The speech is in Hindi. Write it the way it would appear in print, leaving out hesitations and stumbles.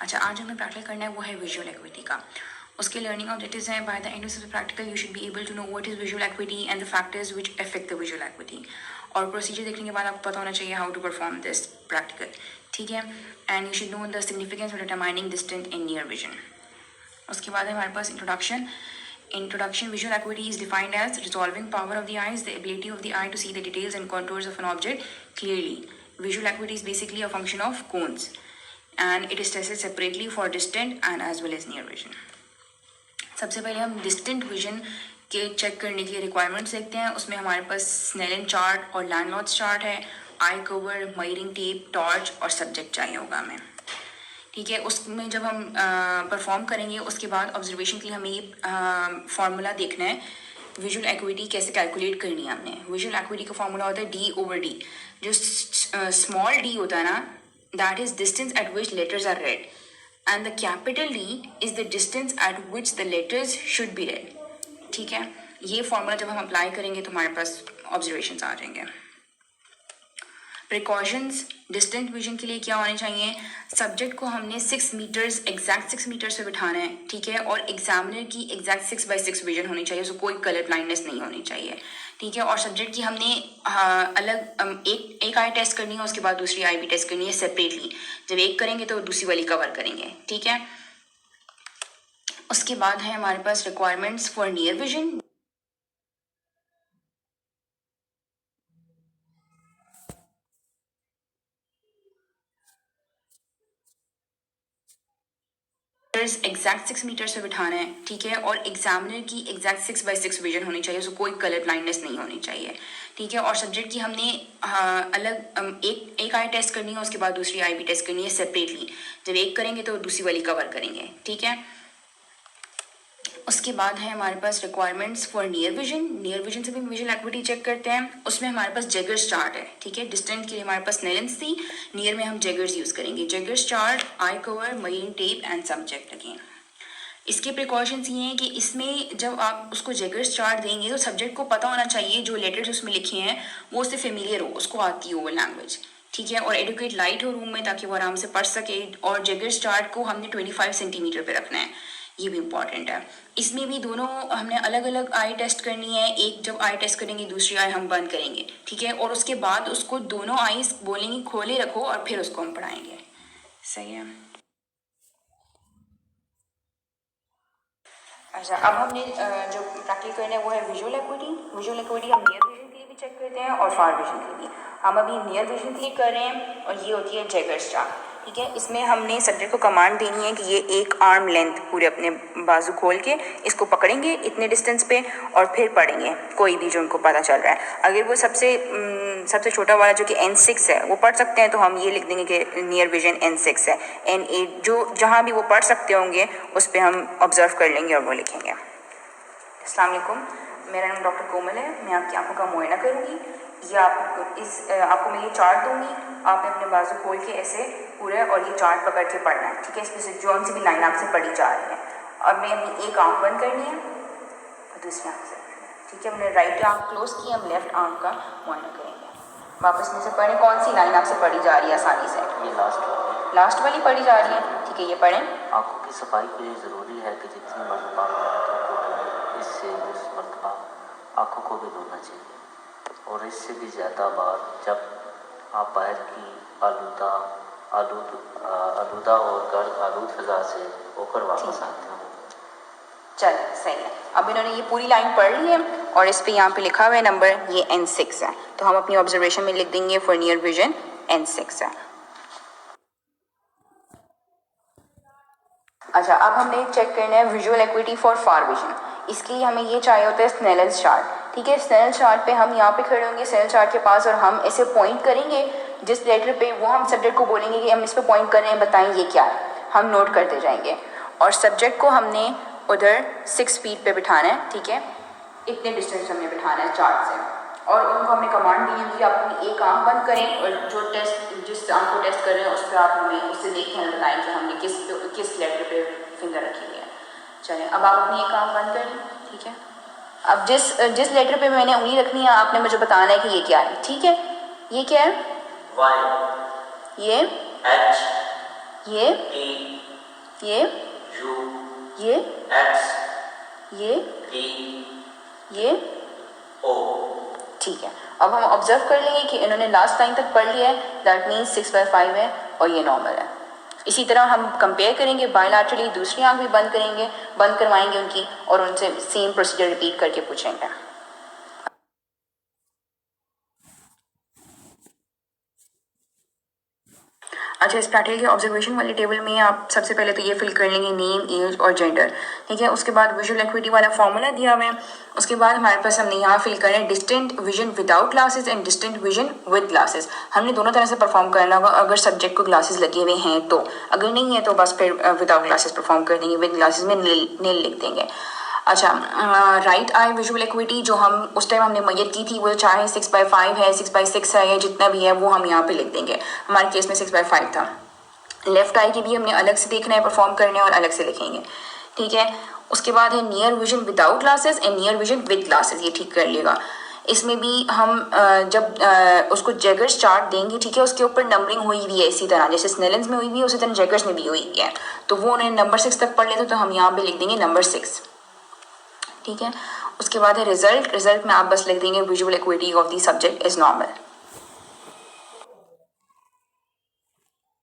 अच्छा, आज हमें प्रैक्टिकल करना है वो है विजुअल एक्विटी का। उसके लर्निंग ऑब्जेक्टिव्स हैं by the end of the practical you should be able to know what is visual acuity and the factors which affect the visual acuity. और प्रोसीजर देखने के बाद आपको पता होना चाहिए how to perform this practical, ठीक है। And you should know the significance of determining distance in near vision. उसके बाद है हमारे पास introduction. Visual acuity is defined as resolving power of the eyes, the ability of the eye to see the details and contours of an object clearly. Visual acuity is basically a function of cones and it is tested separately for distant and as well as near vision. सबसे पहले हम डिस्टेंट विजन के चेक करने के रिक्वायरमेंट्स देखते हैं। उसमें हमारे पास स्नेलन चार्ट और लैंडलॉर्ड्स चार्ट है, आई कवर, मेजरिंग टेप, टॉर्च और सब्जेक्ट चाहिए होगा हमें, ठीक है। उसमें जब हम परफॉर्म करेंगे उसके बाद ऑब्जर्वेशन के लिए हमें ये फार्मूला देखना है, विजुअल एक्विटी कैसे कैलकुलेट करनी है हमने। विजुअल एक्विटी का फार्मूला होता है D/D। जो स्मॉल d होता है ना, that is distance at which letters are read and the capital D is the distance at which the letters should be read, ठीक है। ये फार्मूला जब हम अप्लाई करेंगे तो हमारे पास ऑब्जर्वेशंस आ जाएंगे। प्रिकॉशंस डिस्टेंट विजन के लिए क्या होने चाहिए, सब्जेक्ट को हमने 6 मीटर्स एग्जैक्ट 6 मीटर्स पे बिठाना है, ठीक है। और एग्जामिनर की एग्जैक्ट 6x6 विजन होनी चाहिए, उसको कोई कलर ब्लाइंडनेस नहीं होनी चाहिए, ठीक है। और सब्जेक्ट की हमने अलग एक आई टेस्ट करनी है, उसके बाद दूसरी आई भी टेस्ट करनी है सेपरेटली। जब एक करेंगे तो दूसरी वाली कवर करेंगे, ठीक है। उसके बाद है हमारे पास requirements for near vision. Exact 6 metres पे बिठाना है, ठीक है। और एग्जामिनर की एग्जैक्ट 6x6 विजन होनी चाहिए, उसको कोई कलर ब्लाइंडनेस नहीं होनी चाहिए, ठीक है। और सब्जेक्ट की हमने अलग एक आई टेस्ट करनी है, उसके बाद दूसरी आई भी टेस्ट करनी है सेपरेटली। जब एक करेंगे तो दूसरी वाली कवर करेंगे, ठीक है। उसके बाद है हमारे पास requirements for near vision. Near vision से भी विजुअल एक्विटी चेक करते हैं। उसमें हमारे पास जेगर्स चार्ट है, ठीक है। डिस्टेंट के लिए हमारे पास स्नेलन्स थी, नियर में हम जेगर्स यूज करेंगे। Jaeger's chart, eye cover, measuring tape and subject again. इसके प्रिकॉशंस ये हैं कि इसमें जब आप उसको जेगर्स चार्ट देंगे तो सब्जेक्ट को पता होना चाहिए जो लेटर्स उसमें लिखे हैं वो उससे फेमिलियर हो, उसको आती हो वो लैंग्वेज, ठीक है। और एडुकेट लाइट हो रूम में ताकि वो आराम से पढ़ सके। और जेगर्स चार्ट को हमने 25 सेंटीमीटर पे रखना है, ये भी इम्पॉर्टेंट है। इसमें भी दोनों हमने अलग अलग आई टेस्ट करनी है, एक जब आई टेस्ट करेंगे दूसरी आई हम बंद करेंगे, ठीक है। और उसके बाद उसको दोनों आईज बोलेंगे खोले रखो और फिर उसको हम पढ़ाएंगे, सही है। अच्छा, अब हमने जो प्रैक्टिस करना है वो है विजुअल एक्विटी। विजुअल एक्विटी हम नियर विजन के लिए भी चेक करते हैं और फार विजन के लिए। हम अभी नियर विजन के लिए कर रहे हैं और ये होती है जेगर्स चार्ट, ठीक है। इसमें हमने सब्जेक्ट को कमांड देनी है कि ये एक आर्म लेंथ पूरे अपने बाजू खोल के इसको पकड़ेंगे इतने डिस्टेंस पे और फिर पढ़ेंगे कोई भी जो उनको पता चल रहा है। अगर वो सबसे छोटा वाला जो कि N6 है वो पढ़ सकते हैं तो हम ये लिख देंगे कि नियर विजन N6 है। N8 जो जहाँ भी वो पढ़ सकते होंगे उस पर हम ऑब्जर्व कर लेंगे और वो लिखेंगे। अस्सलाम वालेकुम, मेरा नाम डॉक्टर कोमल है। मैं आपकी आंखों का मुआयना करूँगी। ये आपको मैं ये चार्ट दूंगी, आपने अपने बाजू खोल के ऐसे पूरा और ये चार्ट पकड़ के पढ़ना है, ठीक है। इसमें से जो सी भी लाइन आपसे पढ़ी जा रही है और मैं अपनी एक आंख बंद करनी है और दूसरी आंख से पढ़ना है, ठीक है। हमने राइट आंख क्लोज की, हम लेफ्ट आंख का मुआयना करेंगे। वापस में से पढ़ें, कौन सी लाइन आपसे पढ़ी जा रही है आसानी से? ये लास्ट वाली पढ़ी जा रही है, ठीक है। ये पढ़ें। आंखों की सफाई के लिए ज़रूरी है कि जितनी मरतबा आंखों को धोएं इससे उस मरतबा आँखों को भी धोना चाहिए और इससे भी ज़्यादा बार जब आप बाहर की आलूदा और गर्द आलूद फिजा से होकर वापस आते हैं। चल सही है। अब इन्होंने ये पूरी लाइन पढ़ ली है और इस पे यहाँ पे लिखा हुआ है नंबर, ये N6 है, तो हम अपनी ऑब्जर्वेशन में लिख देंगे फॉर नियर विजन N6 है। अच्छा, अब हमने चेक करना है visual equity for far vision. इसके लिए हमें ये चाहिए होता है स्नेलन्स चार्ट, ठीक है। स्नेलन्स चार्ट पे हम यहाँ पे खड़े होंगे स्नेलन्स चार्ट के पास और हम ऐसे पॉइंट करेंगे जिस लेटर पे वो हम सब्जेक्ट को बोलेंगे कि हम इस पे पॉइंट कर रहे हैं, बताएं ये क्या है, हम नोट करते जाएंगे। और सब्जेक्ट को हमने उधर 6 फीट पे बिठाना है, ठीक है। इतने डिस्टेंस हमने बिठाना है चार्ट से और उनको हमने कमांड दी है कि आप अपनी एक आंख बंद करें और जिस आंख को टेस्ट कर रहे हैं उस पर आप हमें उससे देख के हमें बताएं कि हमने किस लेटर पे फिंगर रखी हुई है। चलें, अब आप अपनी एक आंख बंद करें, ठीक है। अब जिस लेटर पे मैंने उंगली रखनी है आपने मुझे बताना है कि ये क्या है, ठीक है। ये क्या है? Y, ये H, ये T, ये U ये X ये T ये O। ठीक है, अब हम ऑब्जर्व कर लेंगे कि इन्होंने लास्ट लाइन तक पढ़ लिया है, दैट मीन्स 6/5 है और ये नॉर्मल है। इसी तरह हम कंपेयर करेंगे बायलैटरली, दूसरी आंख भी बंद करेंगे, बंद करवाएंगे उनकी और उनसे सेम प्रोसीजर रिपीट करके पूछेंगे। अच्छा, इस प्रैक्टिकल के ऑब्जर्वेशन वाले टेबल में आप सबसे पहले तो ये फिल कर लेंगे नेम, एज और जेंडर, ठीक है। उसके बाद विजुअल एक्विटी वाला फॉर्मूला दिया हुआ है। उसके बाद हमारे पास हमने यहाँ फिल करना है distant vision without glasses and distant vision with glasses. हमने दोनों तरह से परफॉर्म करना होगा, अगर सब्जेक्ट को ग्लासेस लगे हुए हैं तो, अगर नहीं है तो बस फिर विदाउट ग्लासेस परफॉर्म कर देंगे, विद ग्लासेस में नील लिख देंगे। अच्छा, राइट आई विजुअल एक्विटी जो हम उस टाइम हमने मैयर की थी, वो चाहे 6/5 है, 6/6 है या जितना भी है वो हम यहाँ पे लिख देंगे। हमारे केस में 6/5 था। लेफ्ट आई की भी हमने अलग से देखना है, परफॉर्म करना है और अलग से लिखेंगे, ठीक है। उसके बाद है near vision without glasses and near vision with glasses, ये ठीक कर लिएगा। इसमें भी हम जब उसको जैगर्स चार्ट देंगे, ठीक है, उसके ऊपर नंबरिंग हुई हुई है इसी तरह, जैसे स्नेलन्स में हुई हुई है उसी तरह जैगर्स में भी हुई हुई है, तो वो उन्हें नंबर 6 तक पढ़ लेते तो हम यहाँ पे लिख देंगे नंबर 6, ठीक है। उसके बाद है रिजल्ट में आप बस लिख देंगे visual equity of the subject is normal.